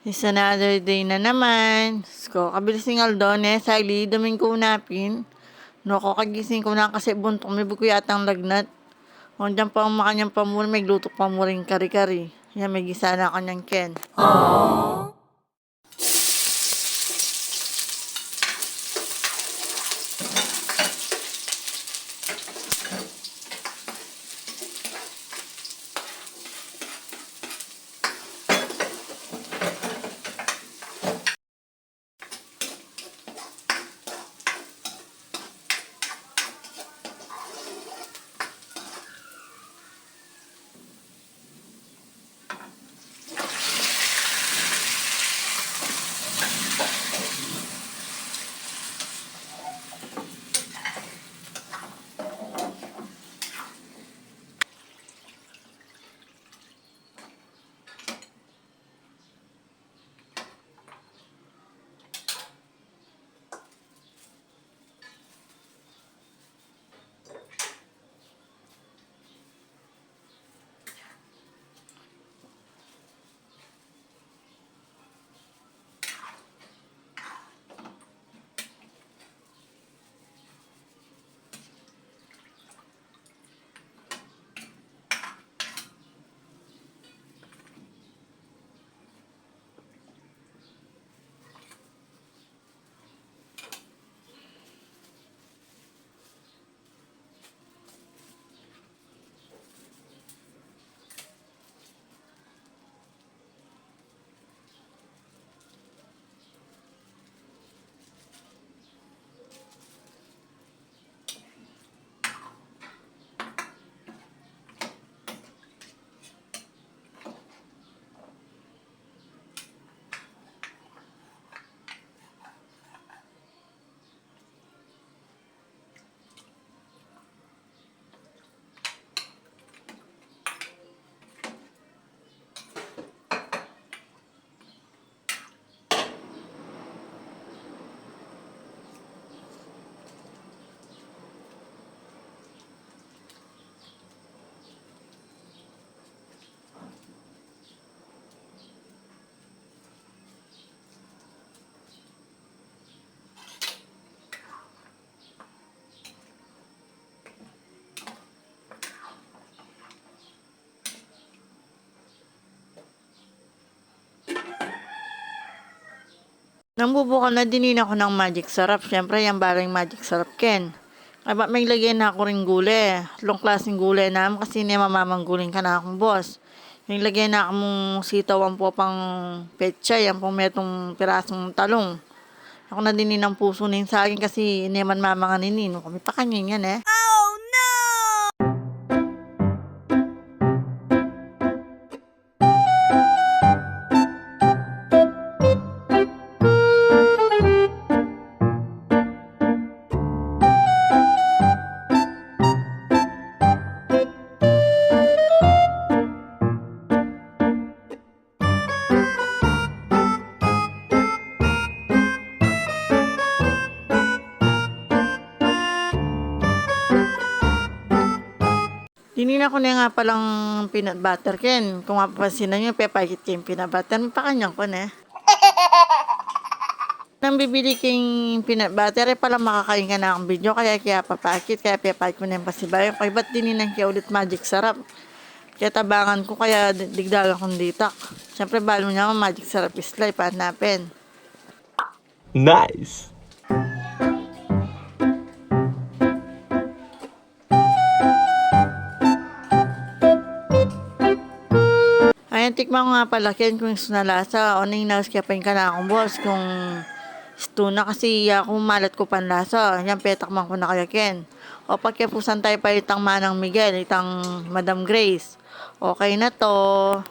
It's another day na naman. Sko, kabilis ng Aldones, Sally, daming ko unapin. No, ko kagising ko na kasi buntok, may buko yatang lagnat. O, dyan pa ang makanyang pamura, may gluto pa mo rin kari-kari. Yan, may gisa na kanyang ken. Nang bubukan na dinin ako ng magic sarap. Siyempre, yung balang magic sarap ken. Ay ba may lagyan na ako rin gulay. Tatlong klaseng gulay naman kasi niya mamamangguling ka na akong boss. Yung lagyan na akong sitaw ang po pang petsa. Yan pong metong pirasong talong. Ako na dinin ng puso nin sa akin kasi hindi man mamanganin. No, kami pa kanya yan eh. Dinina ko na nga palang peanut butter ken. Kung mapapansin na nyo, pepakit kayo yung peanut butter. May pakanyang ko na. Nang bibili kayong peanut butter, pala makakain ka na akong video. Kaya papakit, kaya pepakit ko na yung pasibayan. Kaya ba't dininan kaya ulit magic sarap? Kaya tabangan ko, kaya digdagan kong ditak. Siyempre, balo niya magic sarap islay, pahanapin. Nice! Ayan, tikman ko nga pala ken kung sunalasa. O nang inaskyapain ka na akong boss. Kung stew na kasi kung malat ko panlasa. Yan, petakman ko na kaya ken. O pagkapusan tayo pa itang Manang Miguel, itang Madam Grace. Okay na to.